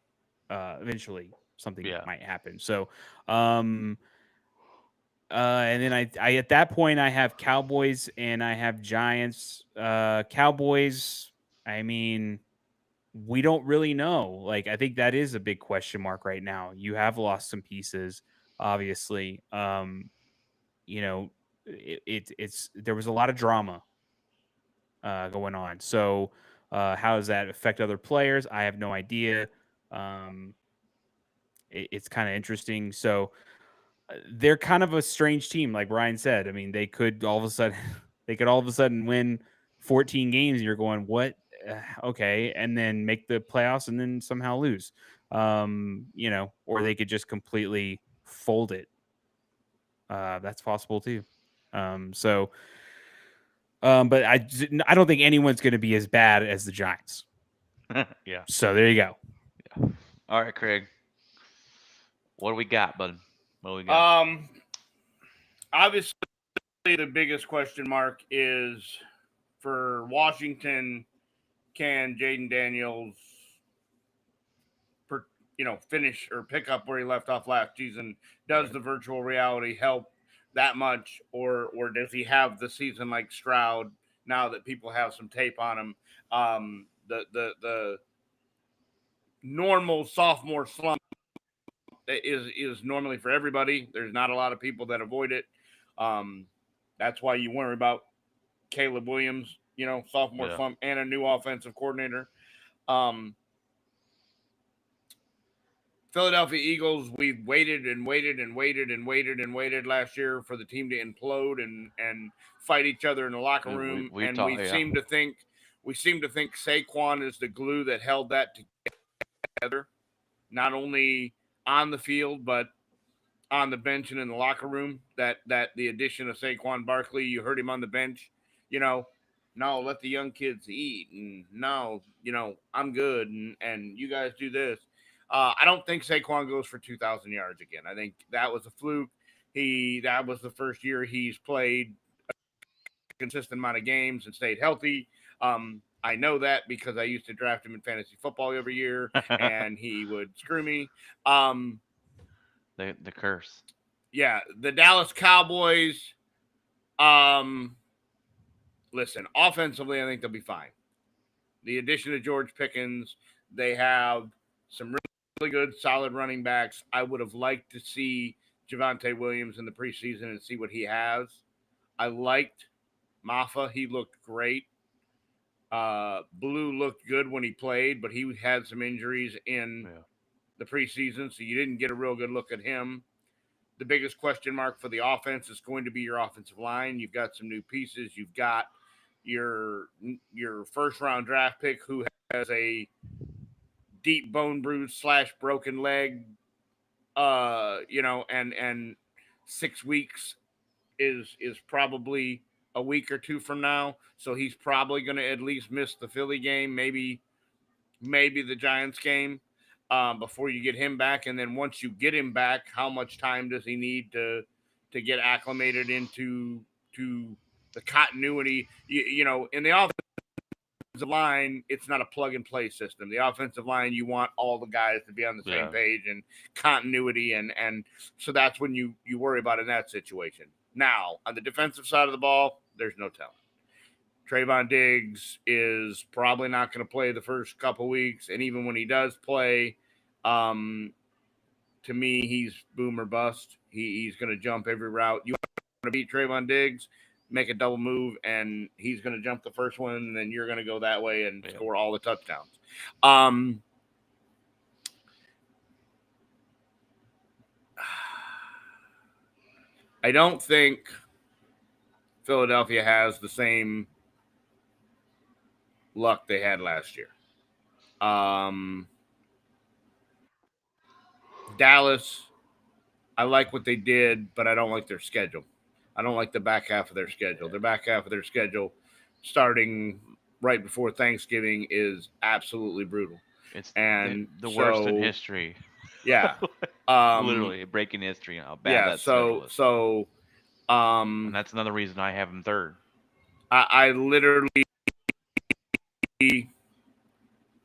S3: eventually something
S1: Yeah.
S3: might happen. So, and then I at that point I have Cowboys and I have Giants. Cowboys. I mean, we don't really know. Like, I think that is a big question mark right now. You have lost some pieces, obviously. It's there was a lot of drama going on. So, how does that affect other players? I have no idea. Um, it's kind of interesting. So, they're kind of a strange team, like Brian said. I mean, they could all of a sudden, win 14 games, and you're going, what? Okay, and then make the playoffs, and then somehow lose. Or they could just completely fold it. That's possible too. But I don't think anyone's going to be as bad as the Giants.
S1: Yeah.
S3: So there you go.
S1: All right, Craig. What do we got, bud? What do we got?
S2: Obviously the biggest question mark is for Washington. Can Jaden Daniels finish or pick up where he left off last season? Does the virtual reality help that much, or does he have the season like Stroud now that people have some tape on him? The normal sophomore slump is normally for everybody. There's not a lot of people that avoid it. That's why you worry about Caleb Williams, sophomore slump and a new offensive coordinator. Philadelphia Eagles, we waited last year for the team to implode and fight each other in the locker room. We seem to think Saquon is the glue that held that together, not only on the field, but on the bench and in the locker room. That the addition of Saquon Barkley, you heard him on the bench, no, let the young kids eat, and no, I'm good, and you guys do this. I don't think Saquon goes for 2,000 yards again. I think that was a fluke. That was the first year he's played a consistent amount of games and stayed healthy. I know that because I used to draft him in fantasy football every year, and he would screw me. Um,
S1: the curse.
S2: yeah, the Dallas Cowboys. Um, listen, offensively, I think they'll be fine. The addition of George Pickens, they have some really good, solid running backs. I would have liked to see Javonte Williams in the preseason and see what he has. I liked Maffa. He looked great. Blue looked good when he played, but he had some injuries in
S1: Yeah.
S2: the preseason, so you didn't get a real good look at him. The biggest question mark for the offense is going to be your offensive line. You've got some new pieces. You've got your first round draft pick who has a deep bone bruise slash broken leg. And 6 weeks is probably a week or two from now. So he's probably going to at least miss the Philly game, maybe the Giants game, before you get him back. And then once you get him back, how much time does he need to get acclimated into to the continuity? In the offensive line, it's not a plug and play system. The offensive line, you want all the guys to be on the same
S1: Yeah.
S2: page and continuity, and so that's when you worry about in that situation. Now, on the defensive side of the ball, there's no telling. Trayvon Diggs is probably not going to play the first couple weeks, and even when he does play, um, to me, he's boom or bust. He's going to jump every route. You want to beat Trayvon Diggs, make a double move, and he's going to jump the first one, and then you're going to go that way and score all the touchdowns. I don't think Philadelphia has the same luck they had last year. Dallas, I like what they did, but I don't like their schedule. I don't like the back half of their schedule. The back half of their schedule, starting right before Thanksgiving, is absolutely brutal.
S1: It's
S2: and
S1: the worst in history.
S2: Yeah.
S1: Literally breaking history. How bad that schedule is. And that's another reason I have him third.
S2: I literally,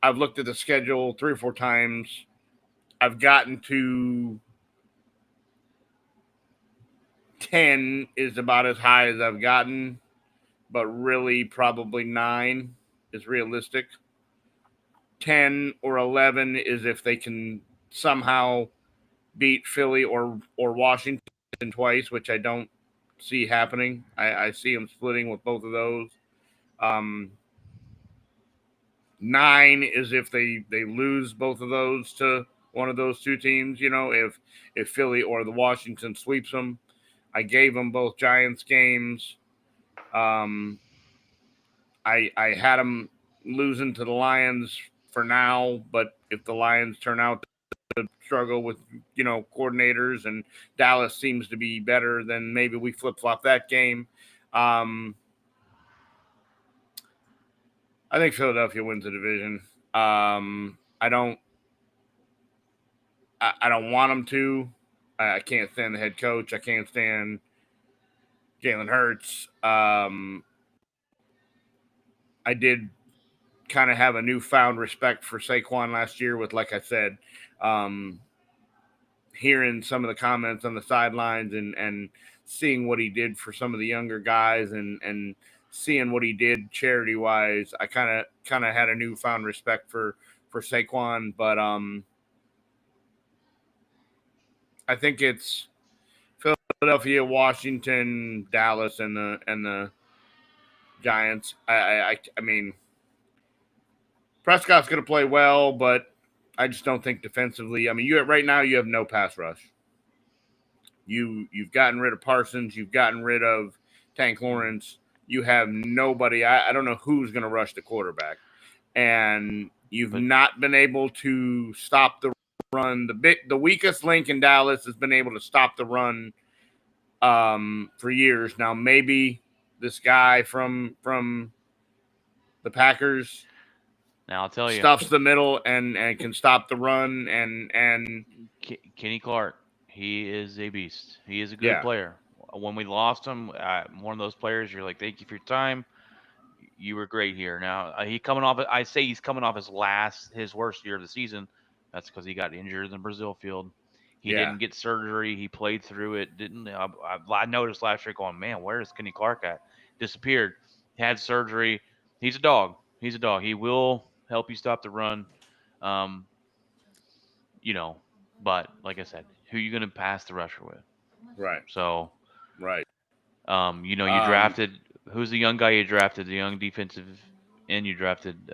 S2: I've looked at the schedule 3 or 4 times. I've gotten to 10 is about as high as I've gotten, but really probably 9 is realistic. 10 or 11 is if they can somehow beat Philly or Washington twice, which I don't see happening. I see them splitting with both of those. 9 is if they lose both of those to one of those two teams. If Philly or the Washington sweeps them. I gave them both Giants games. I had them losing to the Lions for now, but if the Lions turn out to struggle with coordinators and Dallas seems to be better, then maybe we flip flop that game. I think Philadelphia wins the division. I don't want them to. I can't stand the head coach. I can't stand Jalen Hurts. I did kind of have a newfound respect for Saquon last year with, like I said, hearing some of the comments on the sidelines and seeing what he did for some of the younger guys and seeing what he did charity wise. I kind of had a newfound respect for Saquon, but I think it's Philadelphia, Washington, Dallas, and the Giants. I mean, Prescott's going to play well, but I just don't think defensively. I mean, right now you have no pass rush. You've gotten rid of Parsons. You've gotten rid of Tank Lawrence. You have nobody. I don't know who's going to rush the quarterback, and you've not been able to stop the run. The weakest link in Dallas has been able to stop the run for years now. Maybe this guy from the Packers.
S1: Now I'll tell you,
S2: stuffs the middle and can stop the run and
S1: Kenny Clark. He is a beast. He is a good player. When we lost him, one of those players, you're like, thank you for your time. you were great here. Now he coming off. I say he's coming off his worst year of the season. That's because he got injured in the Brazil field. He
S2: Yeah.
S1: didn't get surgery. He played through it. Didn't I noticed last year going, man, where is Kenny Clark at? Disappeared. Had surgery. He's a dog. He's a dog. He will help you stop the run. Um, you know, but like I said, who you going to pass the rusher with?
S2: Right.
S1: So,
S2: Right.
S1: you
S2: Um,
S1: drafted who's the young guy you drafted? The young defensive end you drafted.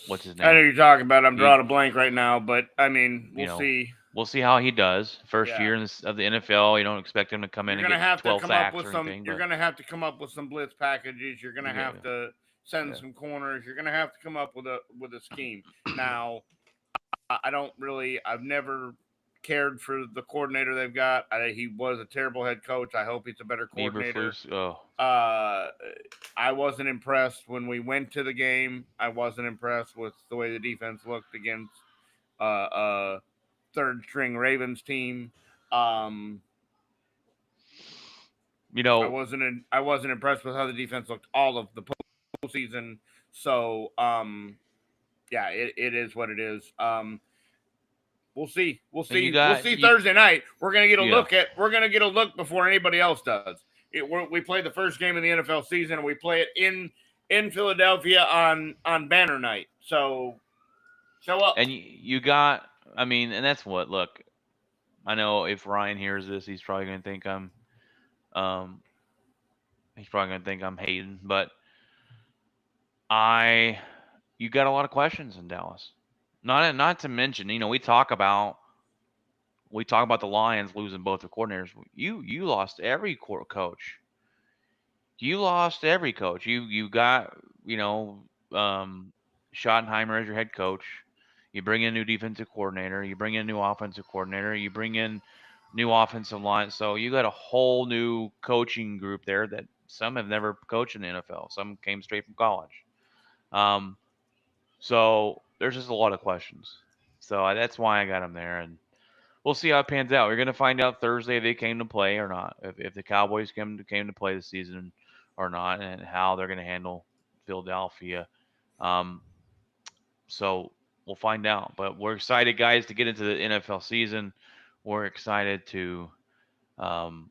S1: What's his
S2: I know
S1: name?
S2: you're talking about. I'm
S1: You
S2: drawing a blank right now, but I mean,
S1: you
S2: we'll
S1: know,
S2: see.
S1: we'll see how he does. First
S2: Yeah.
S1: year of the NFL. You don't expect him to come in
S2: You're
S1: and
S2: gonna
S1: get
S2: have to
S1: 12
S2: come up
S1: sacks
S2: with
S1: or
S2: some.
S1: anything,
S2: You're
S1: but
S2: gonna have to come up with some blitz packages. You're gonna
S1: yeah,
S2: have to send
S1: yeah.
S2: some corners. You're gonna have to come up with a scheme. Now, I don't really. I've never cared for the coordinator they've got. He was a terrible head coach. I hope he's a better coordinator.
S1: Eberflus. Oh,
S2: Uh, I wasn't impressed when we went to the game. I wasn't impressed with the way the defense looked against uh third string Ravens team. Um,
S1: you know,
S2: I wasn't impressed with how the defense looked all of the postseason. So yeah, it is what it is. We'll see. We'll
S1: and you
S2: see. We'll
S1: got
S2: see
S1: you.
S2: Thursday night.
S1: Yeah,
S2: We're gonna get a look before anybody else does. We play the first game of the NFL season, and we play it in Philadelphia on Banner Night. So show up.
S1: and you got. I mean, and that's what. Look, I know if Ryan hears this, um, he's probably gonna think I'm hating, but I you got a lot of questions in Dallas. Not to mention, we talk about the Lions losing both the coordinators. You lost every coach. You lost every coach. You got um, Schottenheimer as your head coach. You bring in a new defensive coordinator. You bring in a new offensive coordinator. You bring in new offensive line. So you got a whole new coaching group there that some have never coached in the NFL. Some came straight from college. Um, so there's just a lot of questions. So that's why I got them there, and we'll see how it pans out. We're going to find out Thursday if they came to play or not. If the Cowboys came to play this season or not, and how they're going to handle Philadelphia. Um, so we'll find out. But we're excited, guys, to get into the NFL season. We're excited to. Um,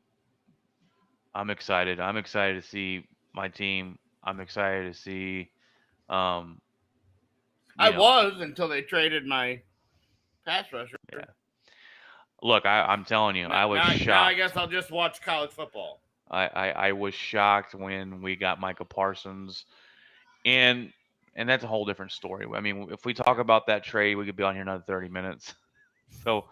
S1: I'm excited. I'm excited to see my team. I'm excited to see. Um,
S2: I
S1: you know,
S2: was until they traded my pass rusher.
S1: yeah. Look, I'm telling you, I was
S2: Now I
S1: shocked.
S2: guess I'll just watch college football.
S1: I was shocked when we got Michael Parsons, and that's a whole different story. I mean, if we talk about that trade, we could be on here another 30 minutes. So,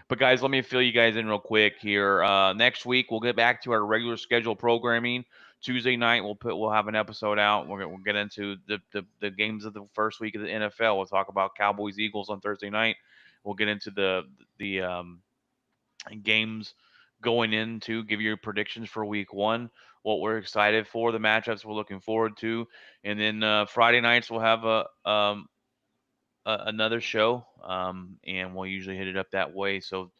S1: but guys, let me fill you guys in real quick here. Next week we'll get back to our regular schedule programming. Tuesday night we'll have an episode out. We'll get into the games of the first week of the NFL. We'll talk about Cowboys Eagles on Thursday night. We'll get into the games going into, give you predictions for week one, what we're excited for, the matchups we're looking forward to, and then Friday nights we'll have another show, and we'll usually hit it up that way. So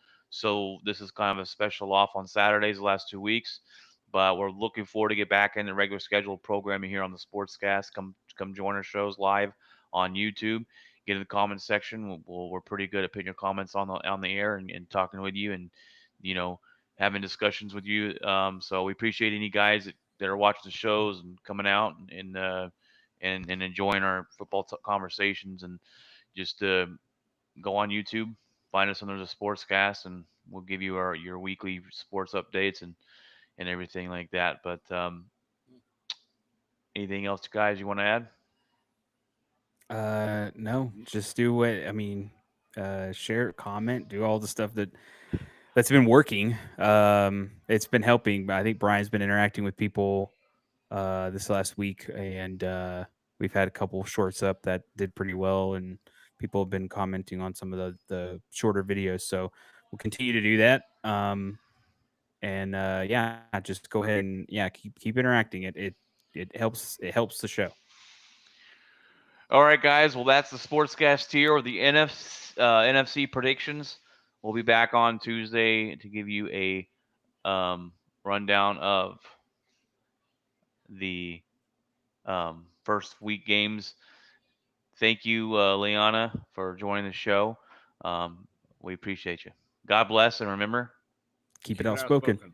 S1: this is kind of a special off on Saturdays the last 2 weeks, but we're looking forward to get back in the regular scheduled programming here on the Sportscast. Come join our shows live on YouTube. Get in the comments section. We're pretty good at putting your comments on the air and talking with you and you know having discussions with you. So we appreciate any guys that are watching the shows and coming out and enjoying our football conversations and just go on YouTube, find us under the Sportscast, and we'll give you your weekly sports updates and everything like that. But anything else, guys, you want to add?
S3: No, just do what I mean. Share, comment, do all the stuff that's been working. It's been helping. I think Brian's been interacting with people this last week, and we've had a couple shorts up that did pretty well, and people have been commenting on some of the shorter videos. So we'll continue to do that. And yeah, just go ahead and yeah, keep interacting. It helps the show.
S1: All right, guys. Well, that's the Sportscast here with the NFC predictions. We'll be back on Tuesday to give you a rundown of the first week games. Thank you, Liana, for joining the show. We appreciate you. God bless, and remember,
S3: Keep it
S2: Keep it
S3: outspoken.
S2: outspoken.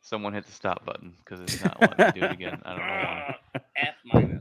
S1: someone hit the stop button because it's not letting me do it again. I don't know why.
S2: F my